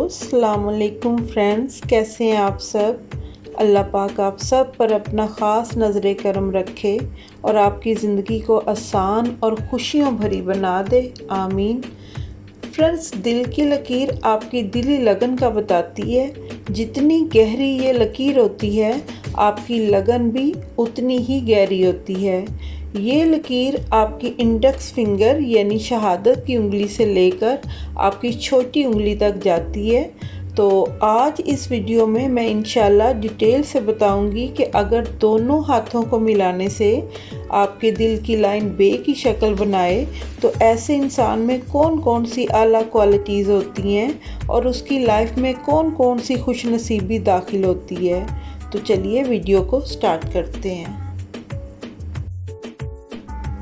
अस्सलाम वालेकुम फ्रेंड्स, कैसे हैं आप सब। अल्लाह पाक आप सब पर अपना ख़ास नज़र करम रखे और आपकी ज़िंदगी को आसान और खुशियों भरी बना दे, आमीन। फ्रेंड्स, दिल की लकीर आपकी दिली लगन का बताती है। जितनी गहरी ये लकीर होती है, आपकी लगन भी उतनी ही गहरी होती है। ये लकीर आपकी इंडेक्स फिंगर यानी शहादत की उंगली से लेकर आपकी छोटी उंगली तक जाती है। तो आज इस वीडियो में मैं इंशाल्लाह डिटेल से बताऊंगी कि अगर दोनों हाथों को मिलाने से आपके दिल की लाइन बे की शक्ल बनाए तो ऐसे इंसान में कौन कौन सी आला क्वालिटीज़ होती हैं और उसकी लाइफ में कौन कौन सी खुशनसीबी दाखिल होती है। तो चलिए वीडियो को स्टार्ट करते हैं।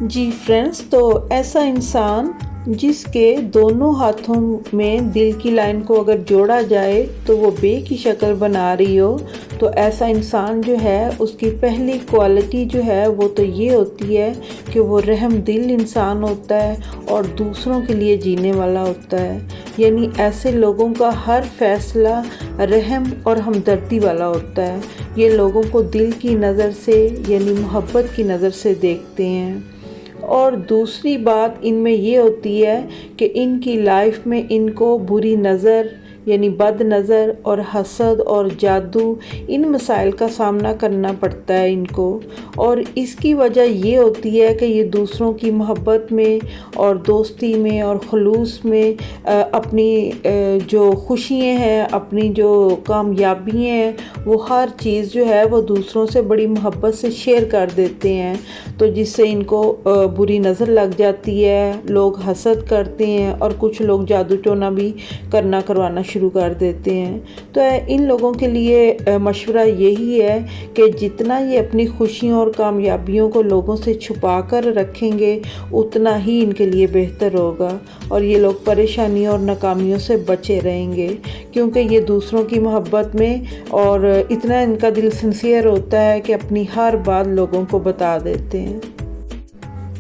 जी फ्रेंड्स, तो ऐसा इंसान जिसके दोनों हाथों में दिल की लाइन को अगर जोड़ा जाए तो वो बे की शक्ल बना रही हो, तो ऐसा इंसान जो है उसकी पहली क्वालिटी जो है वो तो ये होती है कि वो रहम दिल इंसान होता है और दूसरों के लिए जीने वाला होता है। यानी ऐसे लोगों का हर फैसला रहम और हमदर्दी वाला होता है। ये लोगों को दिल की नज़र से यानी मोहब्बत की नज़र से देखते हैं। और दूसरी बात इनमें ये होती है कि इनकी लाइफ में इनको बुरी नज़र यानी बद नज़र और हसद और जादू इन मसाइल का सामना करना पड़ता है इनको। और इसकी वजह ये होती है कि ये दूसरों की मोहब्बत में और दोस्ती में और खलूस में अपनी जो खुशियाँ हैं, अपनी जो कामयाबियाँ हैं, वो हर चीज़ जो है वो दूसरों से बड़ी मोहब्बत से शेयर कर देते हैं। तो जिससे इनको बुरी नज़र लग जाती है, लोग हसद करते हैं और कुछ लोग जादू टोना भी करवाना शुरू कर देते हैं। तो इन लोगों के लिए मशवरा यही है कि जितना ये अपनी खुशियों और कामयाबियों को लोगों से छुपा कर रखेंगे उतना ही इनके लिए बेहतर होगा और ये लोग परेशानियों और नाकामियों से बचे रहेंगे, क्योंकि ये दूसरों की मोहब्बत में और इतना इनका दिल सिंसियर होता है कि अपनी हर बात लोगों को बता देते हैं।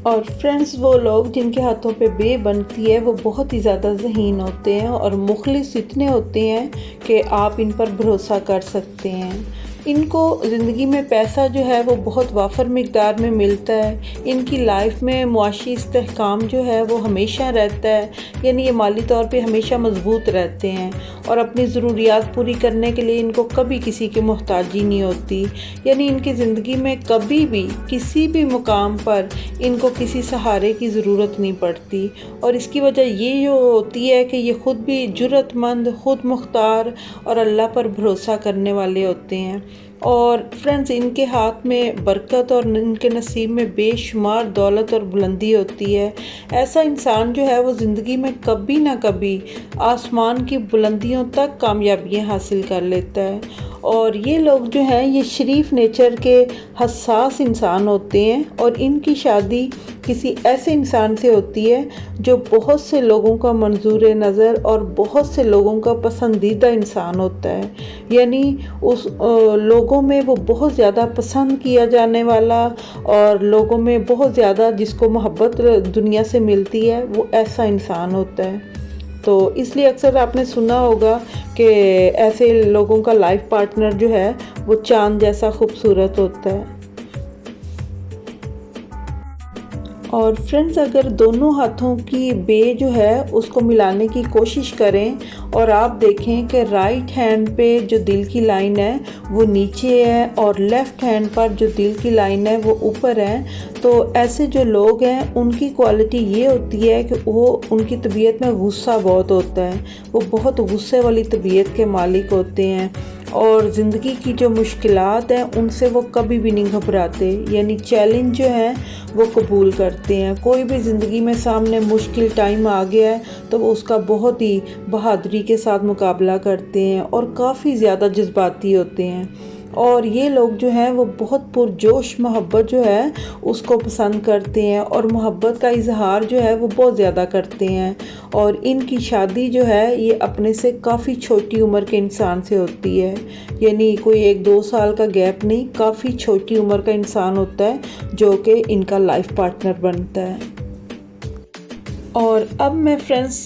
और फ्रेंड्स, वो लोग जिनके हाथों पे बे बनती है वो बहुत ही ज़्यादा ज़हीन होते हैं और मुखलिस इतने होते हैं कि आप इन पर भरोसा कर सकते हैं। इनको ज़िंदगी में पैसा जो है वो बहुत वाफर मिकदार में मिलता है। इनकी लाइफ में मुआशी इस्तेहकाम जो है वो हमेशा रहता है, यानी ये माली तौर पे हमेशा मजबूत रहते हैं और अपनी ज़रूरियात पूरी करने के लिए इनको कभी किसी की मोहताजी नहीं होती। यानी इनकी ज़िंदगी में कभी भी किसी भी मुकाम पर इनको किसी सहारे की ज़रूरत नहीं पड़ती। और इसकी वजह ये जो होती है कि ये ख़ुद भी जुर्रतमंद, ख़ुद मुख्तार और अल्लाह पर भरोसा करने वाले होते हैं। और फ्रेंड्स, इनके हाथ में बरकत और इनके नसीब में बेशुमार दौलत और बुलंदी होती है। ऐसा इंसान जो है वो ज़िंदगी में कभी ना कभी आसमान की बुलंदियों तक कामयाबियाँ हासिल कर लेता है। और ये लोग जो हैं ये शरीफ नेचर के हसास इंसान होते हैं और इनकी शादी किसी ऐसे इंसान से होती है जो बहुत से लोगों का मंजूर नज़र और बहुत से लोगों का पसंदीदा इंसान होता है। यानी उस लोगों में वो बहुत ज़्यादा पसंद किया जाने वाला और लोगों में बहुत ज़्यादा जिसको मोहब्बत दुनिया से मिलती है, वो ऐसा इंसान होता है। तो इसलिए अक्सर आपने सुना होगा कि ऐसे लोगों का लाइफ पार्टनर जो है वो चांद जैसा खूबसूरत होता है। और फ्रेंड्स, अगर दोनों हाथों की बे जो है उसको मिलाने की कोशिश करें और आप देखें कि राइट हैंड पे जो दिल की लाइन है वो नीचे है और लेफ़्ट हैंड पर जो दिल की लाइन है वो ऊपर है, तो ऐसे जो लोग हैं उनकी क्वालिटी ये होती है कि वो उनकी तबीयत में गुस्सा बहुत होता है। वो बहुत गुस्से वाली तबीयत के मालिक होते हैं और ज़िंदगी की जो मुश्किलात हैं उनसे वो कभी भी नहीं घबराते। यानी चैलेंज जो है वो कबूल करते हैं। कोई भी ज़िंदगी में सामने मुश्किल टाइम आ गया है तो वो उसका बहुत ही बहादुरी के साथ मुकाबला करते हैं और काफ़ी ज़्यादा जज्बाती होते हैं। और ये लोग जो हैं वो बहुत पुरजोश मोहब्बत जो है उसको पसंद करते हैं और मोहब्बत का इजहार जो है वो बहुत ज़्यादा करते हैं। और इनकी शादी जो है ये अपने से काफ़ी छोटी उम्र के इंसान से होती है। यानी कोई 1-2 साल का गैप नहीं, काफ़ी छोटी उम्र का इंसान होता है जो कि इनका लाइफ पार्टनर बनता है। और अब मैं फ्रेंड्स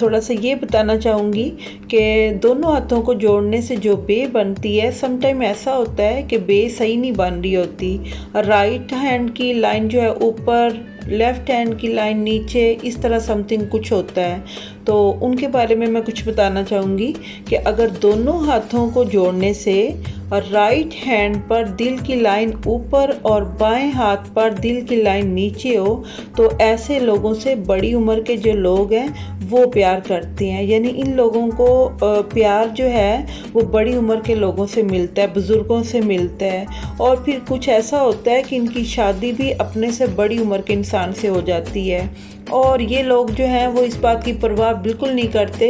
थोड़ा सा ये बताना चाहूँगी कि दोनों हाथों को जोड़ने से जो बे बनती है, समटाइम ऐसा होता है कि बे सही नहीं बन रही होती। राइट हैंड की लाइन जो है ऊपर, लेफ़्ट हैंड की लाइन नीचे, इस तरह समथिंग कुछ होता है। तो उनके बारे में मैं कुछ बताना चाहूँगी कि अगर दोनों हाथों को जोड़ने से राइट हैंड पर दिल की लाइन ऊपर और बाएं हाथ पर दिल की लाइन नीचे हो, तो ऐसे लोगों से बड़ी उम्र के जो लोग हैं वो प्यार करते हैं। यानी इन लोगों को प्यार जो है वो बड़ी उम्र के लोगों से मिलता है, बुज़ुर्गों से मिलता है। और फिर कुछ ऐसा होता है कि इनकी शादी भी अपने से बड़ी उम्र के इंसान से हो जाती है, और ये लोग जो हैं वो इस बात की परवाह बिल्कुल नहीं करते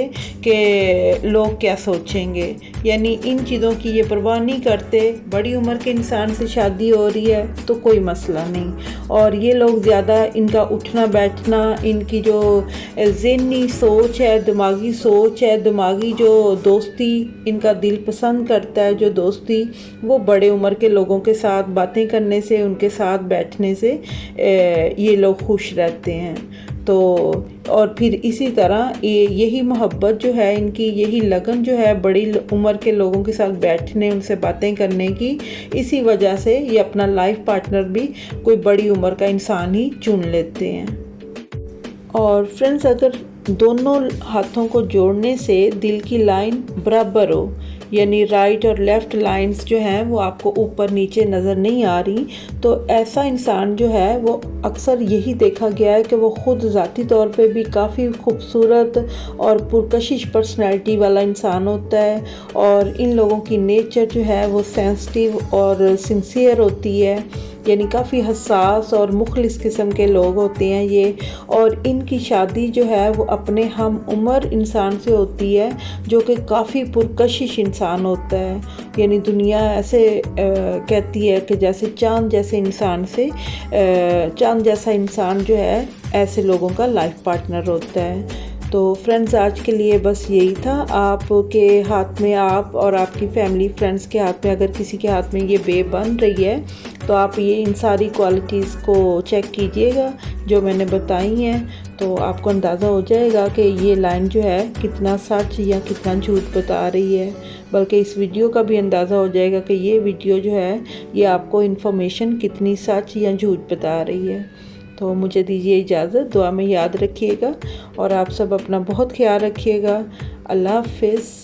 कि लोग क्या सोचेंगे। यानी इन चीज़ों की ये परवाह नहीं करते। बड़ी उम्र के इंसान से शादी हो रही है तो कोई मसला नहीं। और ये लोग ज़्यादा, इनका उठना बैठना, इनकी जो ज़हनी सोच है, दिमागी सोच है, दिमागी जो दोस्ती इनका दिल पसंद करता है, जो दोस्ती, वो बड़े उम्र के लोगों के साथ बातें करने से, उनके साथ बैठने से ये लोग खुश रहते हैं। तो और फिर इसी तरह यही मोहब्बत जो है इनकी, यही लगन जो है बड़ी उम्र के लोगों के साथ बैठने, उनसे बातें करने की, इसी वजह से ये अपना लाइफ पार्टनर भी कोई बड़ी उम्र का इंसान ही चुन लेते हैं। और फ्रेंड्स, अगर दोनों हाथों को जोड़ने से दिल की लाइन बराबर हो, यानी राइट और लेफ़्ट लाइंस जो हैं वो आपको ऊपर नीचे नज़र नहीं आ रही, तो ऐसा इंसान जो है वो अक्सर यही देखा गया है कि वो ख़ुद ज़ाती तौर पे भी काफ़ी खूबसूरत और पुरकशिश पर्सनैलिटी वाला इंसान होता है। और इन लोगों की नेचर जो है वो सेंसिटिव और सिंसियर होती है, यानी काफ़ी हसास और मुखलिस किस्म के लोग होते हैं ये। और इनकी शादी जो है वो अपने हम उम्र इंसान से होती है जो कि काफ़ी पुरकशिश इंसान होता है। यानी दुनिया ऐसे कहती है कि जैसे चाँद जैसे इंसान से, चाँद जैसा इंसान जो है ऐसे लोगों का लाइफ पार्टनर होता है। तो फ्रेंड्स, आज के लिए बस यही था। आपके हाथ में, आप और आपकी फैमिली फ्रेंड्स के हाथ में, अगर किसी के हाथ में ये बे बन रही है तो आप ये इन सारी क्वालिटीज़ को चेक कीजिएगा जो मैंने बताई हैं, तो आपको अंदाज़ा हो जाएगा कि ये लाइन जो है कितना सच या कितना झूठ बता रही है। बल्कि इस वीडियो का भी अंदाज़ा हो जाएगा कि ये वीडियो जो है ये आपको इन्फॉर्मेशन कितनी सच या झूठ बता रही है। तो मुझे दीजिए इजाज़त, दुआ में याद रखिएगा और आप सब अपना बहुत ख्याल रखिएगा। अल्लाह हाफ़िज़।